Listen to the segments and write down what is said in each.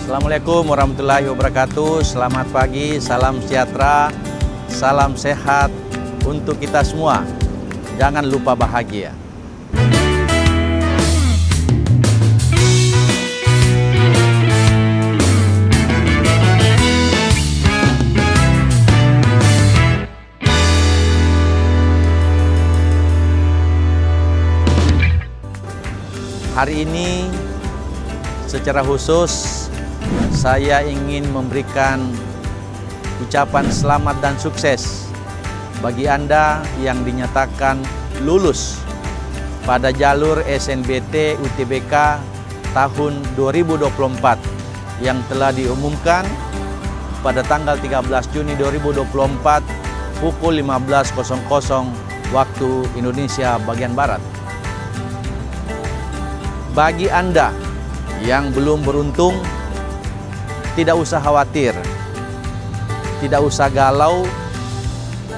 Assalamualaikum warahmatullahi wabarakatuh. Selamat pagi, salam sejahtera, salam sehat untuk kita semua. Jangan lupa bahagia. Hari ini secara khusus saya ingin memberikan ucapan selamat dan sukses bagi Anda yang dinyatakan lulus pada jalur SNBT UTBK tahun 2024 yang telah diumumkan pada tanggal 13 Juni 2024 pukul 15.00 waktu Indonesia bagian Barat. Bagi Anda yang belum beruntung, tidak usah khawatir, tidak usah galau,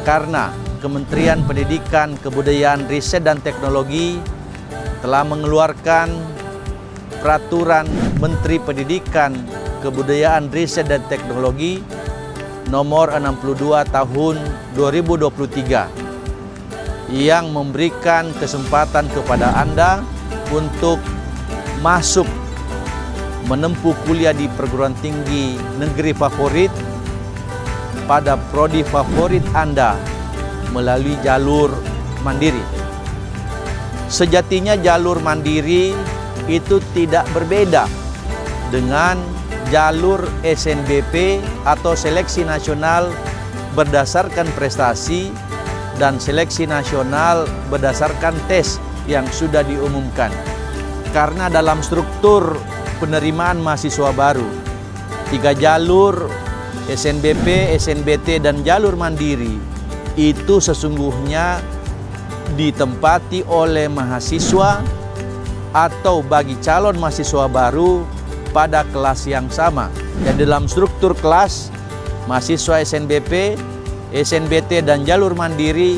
karena Kementerian Pendidikan, Kebudayaan, Riset, dan Teknologi telah mengeluarkan Peraturan Menteri Pendidikan, Kebudayaan, Riset, dan Teknologi nomor 62 tahun 2023 yang memberikan kesempatan kepada Anda untuk masuk menempuh kuliah di perguruan tinggi negeri favorit pada prodi favorit Anda melalui jalur mandiri. Sejatinya jalur mandiri itu tidak berbeda dengan jalur SNBP atau seleksi nasional berdasarkan prestasi dan seleksi nasional berdasarkan tes yang sudah diumumkan. Karena dalam struktur penerimaan mahasiswa baru, 3 jalur SNBP, SNBT, dan jalur mandiri itu sesungguhnya ditempati oleh mahasiswa atau bagi calon mahasiswa baru pada kelas yang sama. Dan dalam struktur kelas, mahasiswa SNBP, SNBT, dan jalur mandiri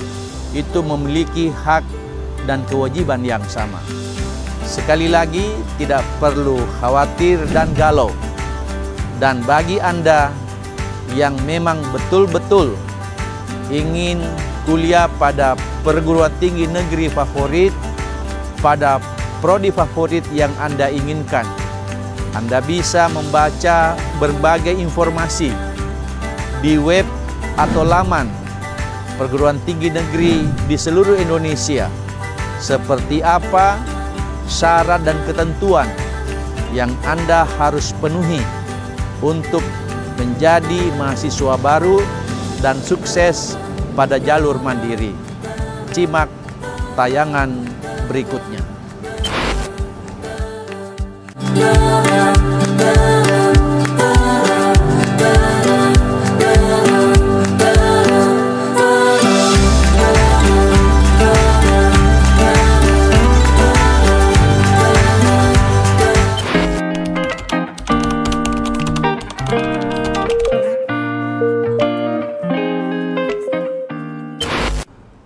itu memiliki hak dan kewajiban yang sama. Sekali lagi, tidak perlu khawatir dan galau. Dan bagi Anda yang memang betul-betul ingin kuliah pada perguruan tinggi negeri favorit, pada prodi favorit yang Anda inginkan, Anda bisa membaca berbagai informasi di web atau laman perguruan tinggi negeri di seluruh Indonesia. Seperti apa syarat dan ketentuan yang Anda harus penuhi untuk menjadi mahasiswa baru dan sukses pada jalur mandiri. Simak tayangan berikutnya.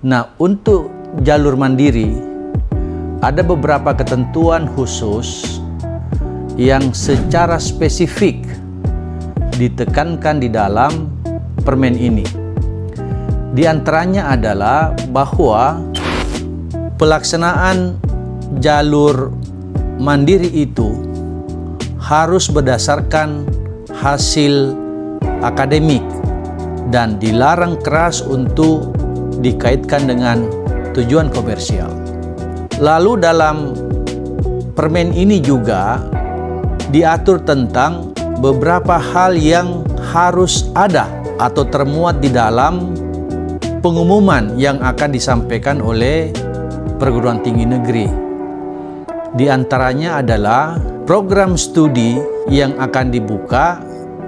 Nah, untuk jalur mandiri ada beberapa ketentuan khusus yang secara spesifik ditekankan di dalam permen ini. Di antaranya adalah bahwa pelaksanaan jalur mandiri itu harus berdasarkan hasil akademik dan dilarang keras untuk dikaitkan dengan tujuan komersial. Lalu dalam permen ini juga diatur tentang beberapa hal yang harus ada atau termuat di dalam pengumuman yang akan disampaikan oleh perguruan tinggi negeri. Di antaranya adalah program studi yang akan dibuka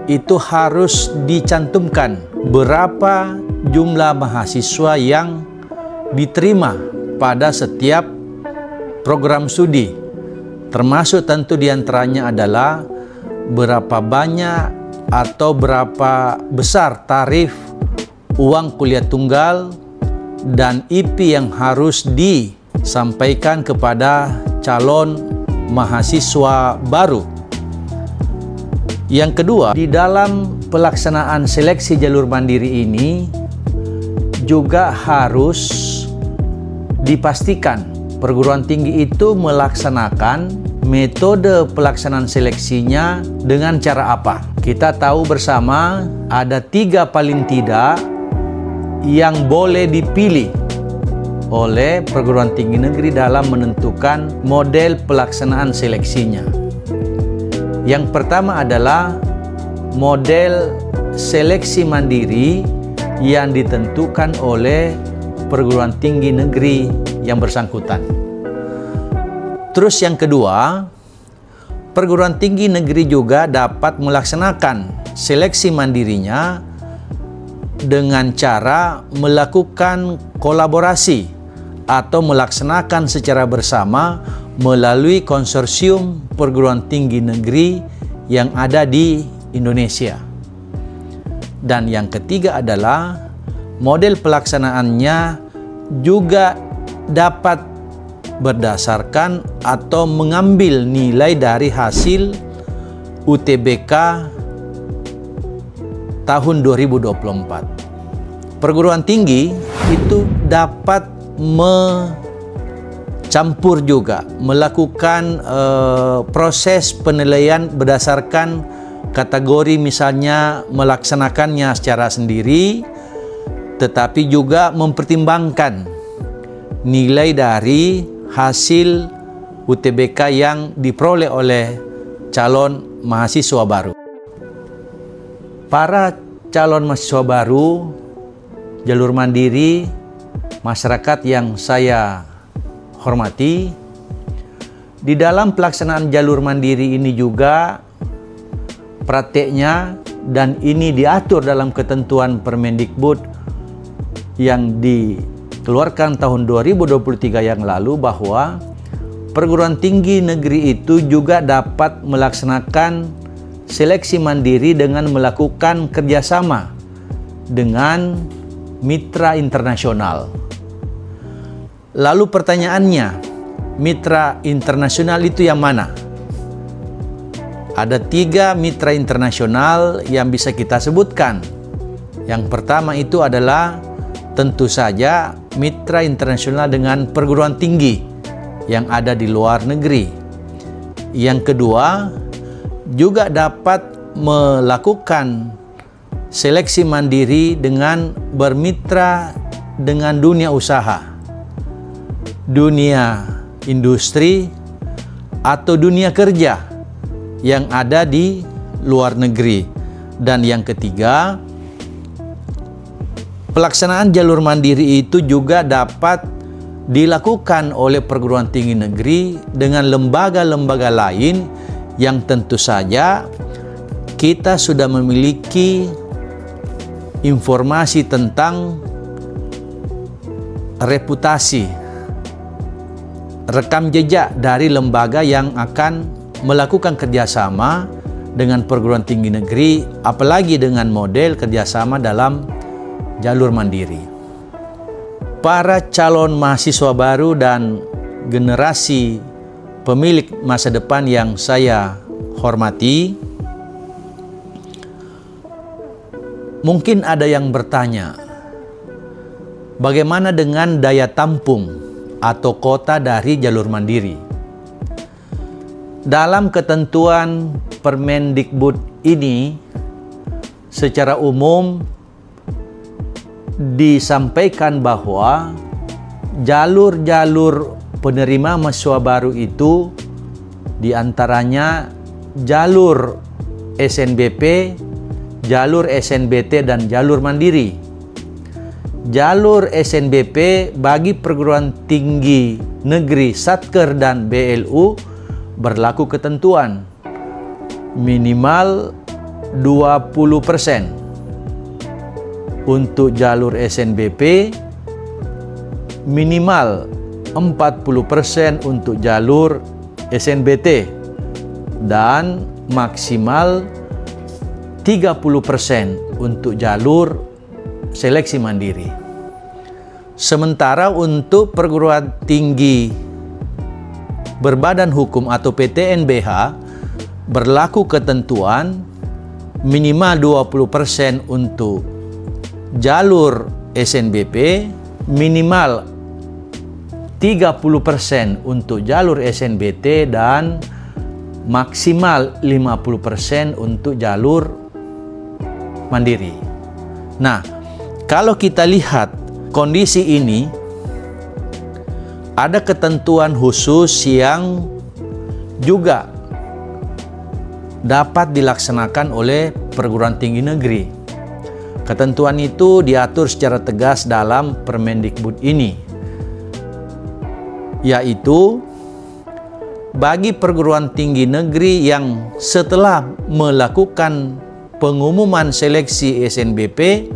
itu harus dicantumkan berapa jumlah mahasiswa yang diterima pada setiap program studi, termasuk tentu diantaranya adalah berapa banyak atau berapa besar tarif uang kuliah tunggal dan IP yang harus disampaikan kepada calon mahasiswa baru. Yang kedua, di dalam pelaksanaan seleksi jalur mandiri ini juga harus dipastikan perguruan tinggi itu melaksanakan metode pelaksanaan seleksinya dengan cara apa. Kita tahu bersama ada 3 paling tidak yang boleh dipilih oleh perguruan tinggi negeri dalam menentukan model pelaksanaan seleksinya. Yang pertama adalah model seleksi mandiri yang ditentukan oleh perguruan tinggi negeri yang bersangkutan. Terus yang kedua, perguruan tinggi negeri juga dapat melaksanakan seleksi mandirinya dengan cara melakukan kolaborasi atau melaksanakan secara bersama melalui konsorsium perguruan tinggi negeri yang ada di Indonesia. Dan yang ketiga adalah model pelaksanaannya juga dapat berdasarkan atau mengambil nilai dari hasil UTBK tahun 2024. Perguruan tinggi itu dapat campur juga melakukan proses penilaian berdasarkan kategori, misalnya melaksanakannya secara sendiri, tetapi juga mempertimbangkan nilai dari hasil UTBK yang diperoleh oleh calon mahasiswa baru. Para calon mahasiswa baru jalur mandiri, masyarakat yang saya hormati, di dalam pelaksanaan jalur mandiri ini juga prakteknya, dan ini diatur dalam ketentuan Permendikbud yang dikeluarkan tahun 2023 yang lalu, bahwa perguruan tinggi negeri itu juga dapat melaksanakan seleksi mandiri dengan melakukan kerjasama dengan mitra internasional. Lalu pertanyaannya, mitra internasional itu yang mana? Ada 3 mitra internasional yang bisa kita sebutkan. Yang pertama itu adalah tentu saja mitra internasional dengan perguruan tinggi yang ada di luar negeri. Yang kedua, juga dapat melakukan seleksi mandiri dengan bermitra dengan dunia usaha, dunia industri, atau dunia kerja yang ada di luar negeri. Dan yang ketiga, pelaksanaan jalur mandiri itu juga dapat dilakukan oleh perguruan tinggi negeri dengan lembaga-lembaga lain yang tentu saja kita sudah memiliki informasi tentang reputasi, rekam jejak dari lembaga yang akan melakukan kerjasama dengan perguruan tinggi negeri, apalagi dengan model kerjasama dalam jalur mandiri. Para calon mahasiswa baru dan generasi pemilik masa depan yang saya hormati, mungkin ada yang bertanya, bagaimana dengan daya tampung atau kota dari jalur mandiri? Dalam ketentuan Permendikbud ini, secara umum disampaikan bahwa jalur-jalur penerima mahasiswa baru itu diantaranya jalur SNBP, jalur SNBT, dan jalur mandiri. Jalur SNBP bagi perguruan tinggi negeri Satker dan BLU berlaku ketentuan minimal 20% untuk jalur SNBP, minimal 40% untuk jalur SNBT, dan maksimal 30% untuk jalur seleksi mandiri. Sementara untuk perguruan tinggi berbadan hukum atau PTNBH berlaku ketentuan minimal 20% untuk jalur SNBP, minimal 30% untuk jalur SNBT, dan maksimal 50% untuk jalur mandiri. Nah, kalau kita lihat kondisi ini, ada ketentuan khusus yang juga dapat dilaksanakan oleh perguruan tinggi negeri. Ketentuan itu diatur secara tegas dalam Permendikbud ini, yaitu bagi perguruan tinggi negeri yang setelah melakukan pengumuman seleksi SNBP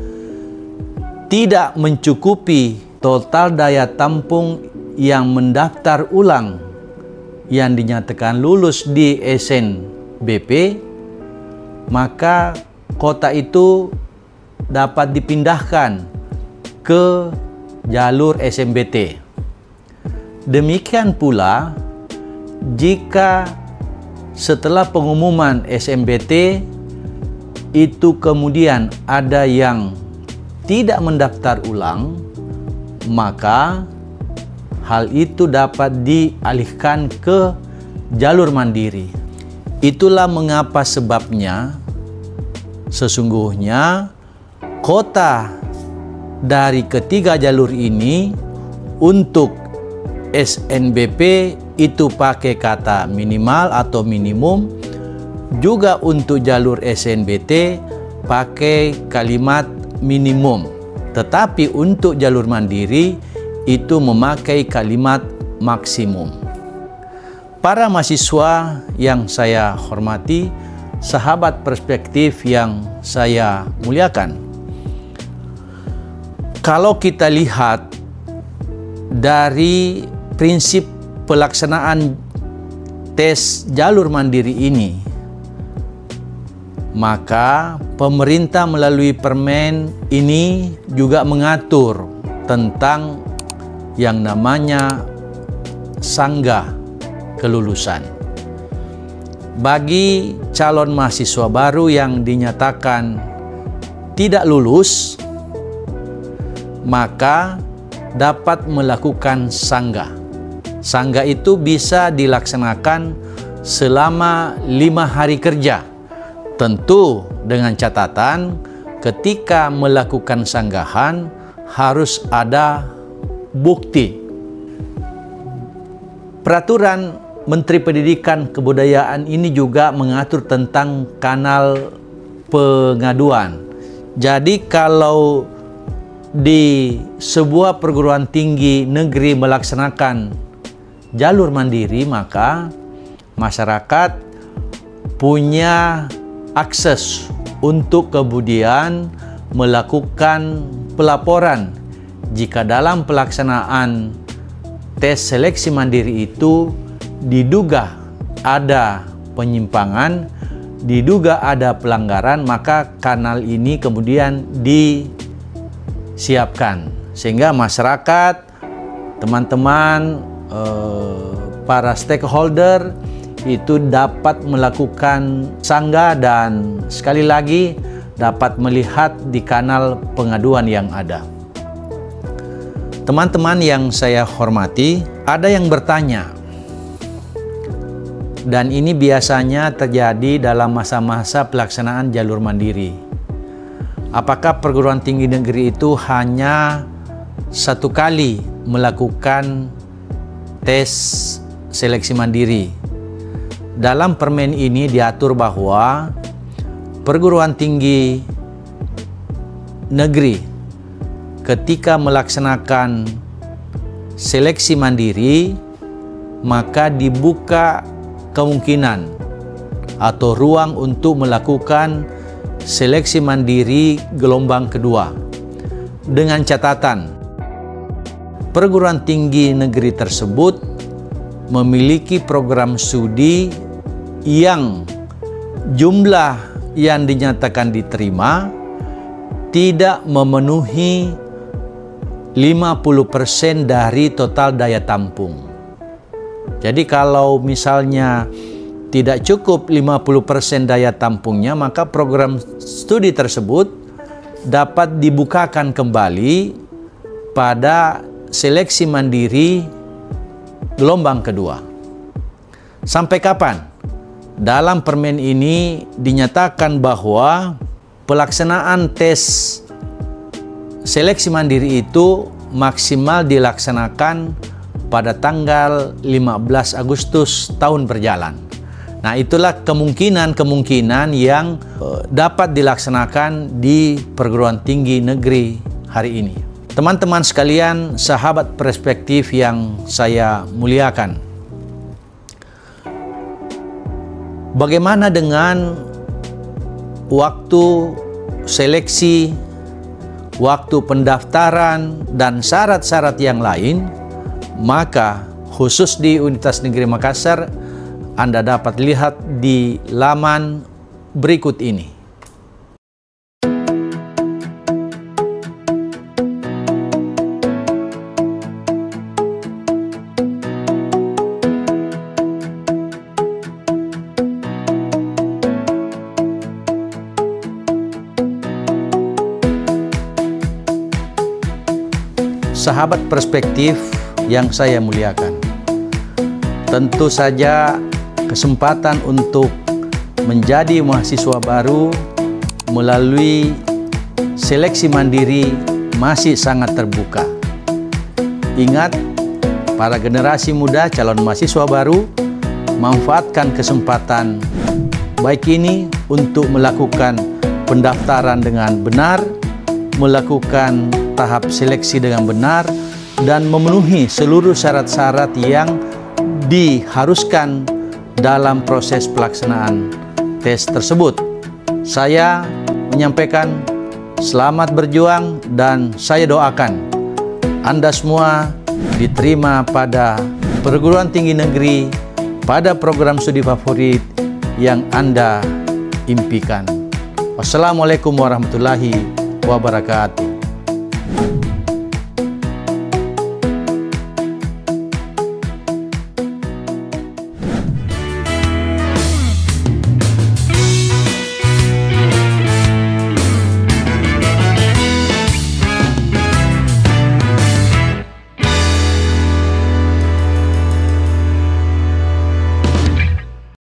tidak mencukupi total daya tampung yang mendaftar ulang yang dinyatakan lulus di SNBP, maka kota itu dapat dipindahkan ke jalur SNBT. Demikian pula jika setelah pengumuman SNBT itu kemudian ada yang tidak mendaftar ulang, maka hal itu dapat dialihkan ke jalur mandiri. Itulah mengapa sebabnya sesungguhnya kota dari ketiga jalur ini untuk SNBP itu pakai kata minimal atau minimum, juga untuk jalur SNBT pakai kalimat minimum. Tetapi untuk jalur mandiri itu memakai kalimat maksimum. Para mahasiswa yang saya hormati, sahabat perspektif yang saya muliakan, kalau kita lihat dari prinsip pelaksanaan tes jalur mandiri ini, maka pemerintah melalui Permen ini juga mengatur tentang yang namanya sanggah kelulusan. Bagi calon mahasiswa baru yang dinyatakan tidak lulus, maka dapat melakukan sanggah. Sanggah itu bisa dilaksanakan selama 5 hari kerja. Tentu dengan catatan ketika melakukan sanggahan harus ada bukti. Peraturan Menteri Pendidikan Kebudayaan ini juga mengatur tentang kanal pengaduan. Jadi kalau di sebuah perguruan tinggi negeri melaksanakan jalur mandiri, maka masyarakat punya akses untuk kemudian melakukan pelaporan jika dalam pelaksanaan tes seleksi mandiri itu diduga ada penyimpangan, diduga ada pelanggaran, maka kanal ini kemudian disiapkan sehingga masyarakat, teman-teman, para stakeholder itu dapat melakukan sanggah dan sekali lagi dapat melihat di kanal pengaduan yang ada. Teman-teman yang saya hormati, ada yang bertanya, dan ini biasanya terjadi dalam masa-masa pelaksanaan jalur mandiri. Apakah perguruan tinggi negeri itu hanya satu kali melakukan tes seleksi mandiri? Dalam Permen ini diatur bahwa perguruan tinggi negeri ketika melaksanakan seleksi mandiri, maka dibuka kemungkinan atau ruang untuk melakukan seleksi mandiri gelombang kedua, dengan catatan perguruan tinggi negeri tersebut memiliki program studi yang jumlah yang dinyatakan diterima tidak memenuhi 50% dari total daya tampung. Jadi kalau misalnya tidak cukup 50% daya tampungnya, maka program studi tersebut dapat dibukakan kembali pada seleksi mandiri gelombang kedua. Sampai kapan? Dalam permen ini dinyatakan bahwa pelaksanaan tes seleksi mandiri itu maksimal dilaksanakan pada tanggal 15 Agustus tahun berjalan. Nah, itulah kemungkinan yang dapat dilaksanakan di perguruan tinggi negeri hari ini. Teman-teman sekalian, sahabat perspektif yang saya muliakan, bagaimana dengan waktu seleksi, waktu pendaftaran, dan syarat-syarat yang lain? Maka khusus di Universitas Negeri Makassar, Anda dapat lihat di laman berikut ini. Sahabat perspektif yang saya muliakan, tentu saja kesempatan untuk menjadi mahasiswa baru melalui seleksi mandiri masih sangat terbuka. Ingat, para generasi muda calon mahasiswa baru, manfaatkan kesempatan baik ini untuk melakukan pendaftaran dengan benar, melakukan tahap seleksi dengan benar, dan memenuhi seluruh syarat-syarat yang diharuskan dalam proses pelaksanaan tes tersebut. Saya menyampaikan selamat berjuang dan saya doakan Anda semua diterima pada perguruan tinggi negeri pada program studi favorit yang Anda impikan. Wassalamualaikum warahmatullahi wabarakatuh.